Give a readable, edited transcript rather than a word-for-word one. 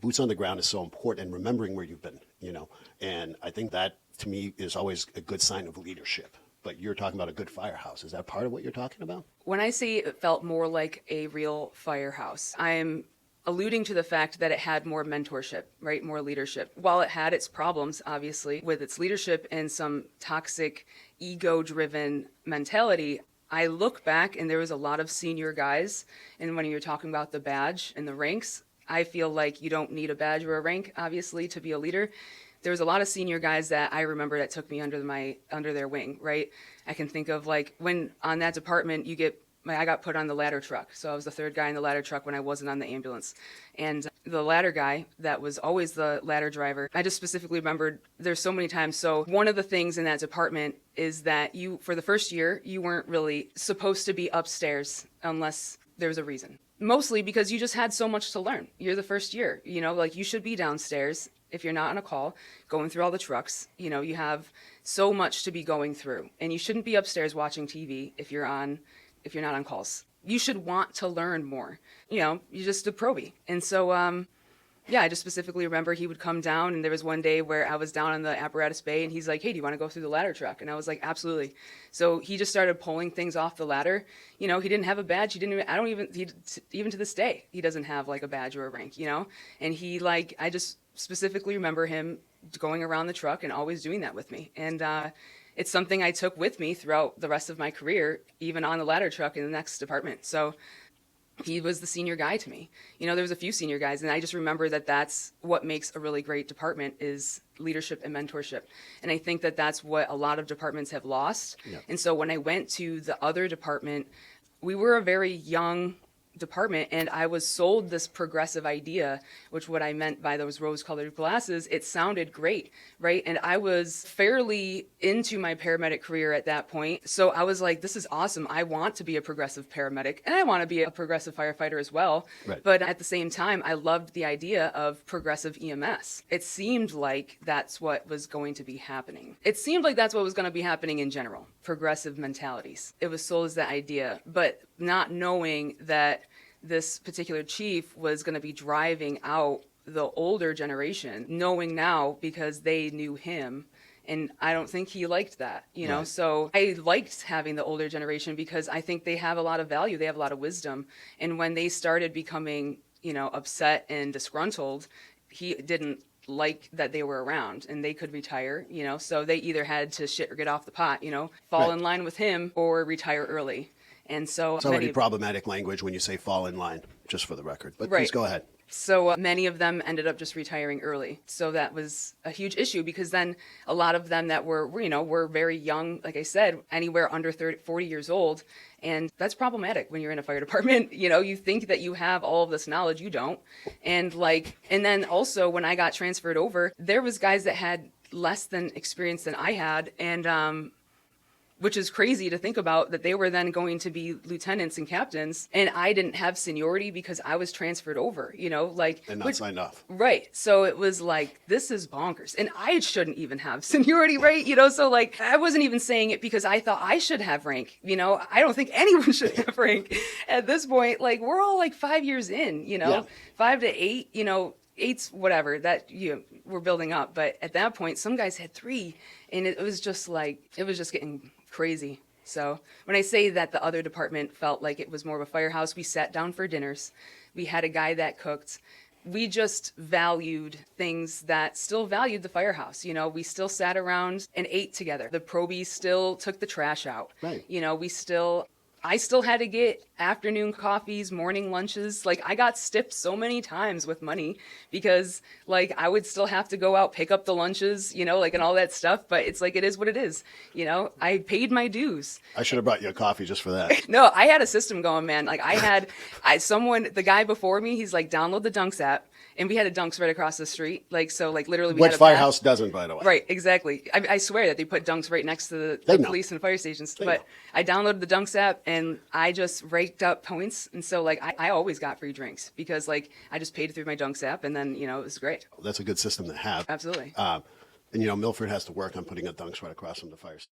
Boots on the ground is so important and remembering where you've been, and I think that to me is always a good sign of leadership. But you're talking about a good firehouse. Is that part of what you're talking about? When I say it felt more like a real firehouse, I'm alluding to the fact that it had more mentorship, right? More leadership. While it had its problems, obviously, with its leadership and some toxic, ego-driven mentality, I look back and there was a lot of senior guys. And when you're talking about the badge and the ranks, I feel like you don't need a badge or a rank, obviously, to be a leader. There was a lot of senior guys that I remember that took me under their wing, right? I can think of like when on that department I got put on the ladder truck. So I was the third guy in the ladder truck when I wasn't on the ambulance. And the ladder guy that was always the ladder driver, I just specifically remembered there's so many times. So one of the things in that department is that for the first year, you weren't really supposed to be upstairs unless there was a reason. Mostly because you just had so much to learn. You're the first year, like you should be downstairs if you're not on a call, going through all the trucks. You have so much to be going through, and you shouldn't be upstairs watching TV if you're not on calls. You should want to learn more. You're just a probie. And so, I just specifically remember he would come down, and there was one day where I was down in the apparatus bay, and he's like, "Hey, do you want to go through the ladder truck?" And I was like, "Absolutely." So he just started pulling things off the ladder. He didn't have a badge. Even to this day, he doesn't have like a badge or a rank, And I just specifically remember him going around the truck and always doing that with me. And, it's something I took with me throughout the rest of my career, even on the ladder truck in the next department. So he was the senior guy to me. There was a few senior guys, and I just remember that that's what makes a really great department is leadership and mentorship. And I think that that's what a lot of departments have lost. Yeah. And so when I went to the other department, we were a very young department, and I was sold this progressive idea, which what I meant by those rose-colored glasses, it sounded great, right? And I was fairly into my paramedic career at that point. So I was like, this is awesome. I want to be a progressive paramedic, and I want to be a progressive firefighter as well. Right. But at the same time, I loved the idea of progressive EMS. It seemed like that's what was going to be happening. It seemed like that's what was going to be happening in general, progressive mentalities. It was sold as that idea, but not knowing that this particular chief was going to be driving out the older generation, knowing now because they knew him. And I don't think he liked that, Right. So I liked having the older generation because I think they have a lot of value. They have a lot of wisdom. And when they started becoming, upset and disgruntled, he didn't like that they were around and they could retire, so they either had to shit or get off the pot, fall Right. in line with him or retire early. And so it's already problematic language when you say fall in line, just for the record. But right. Please go ahead. So many of them ended up just retiring early. So that was a huge issue because then a lot of them that were very young, like I said, anywhere under 40 years old. And that's problematic when you're in a fire department. You think that you have all of this knowledge, you don't. And then also when I got transferred over, there was guys that had less than experience than I had. And, which is crazy to think about that they were then going to be lieutenants and captains, and I didn't have seniority because I was transferred over, and not signed off. Right. So it was like, this is bonkers. And I shouldn't even have seniority, right? So I wasn't even saying it because I thought I should have rank. I don't think anyone should have rank at this point. We're all 5 years in, Yeah. 5 to 8, eight's whatever that we're building up. But at that point, some guys had 3, and it was just getting crazy. So when I say that the other department felt like it was more of a firehouse, we sat down for dinners. We had a guy that cooked. We just valued things that still valued the firehouse. We still sat around and ate together. The probies still took the trash out. Right. I still had to get afternoon coffees, morning lunches. I got stiffed so many times with money because I would still have to go out, pick up the lunches, and all that stuff. But it's it is what it is. I paid my dues. I should have brought you a coffee just for that. No, I had a system going, man. The guy before me, he's download the Dunks app. And we had a Dunks right across the street. Literally we Which had a firehouse doesn't, by the way. Right, exactly. I swear that they put Dunks right next to the police and fire stations. But I downloaded the Dunks app and I just raked up points. And so I always got free drinks because I just paid through my Dunks app and then, it was great. That's a good system to have. Absolutely. And Milford has to work on putting a Dunks right across from the fire station.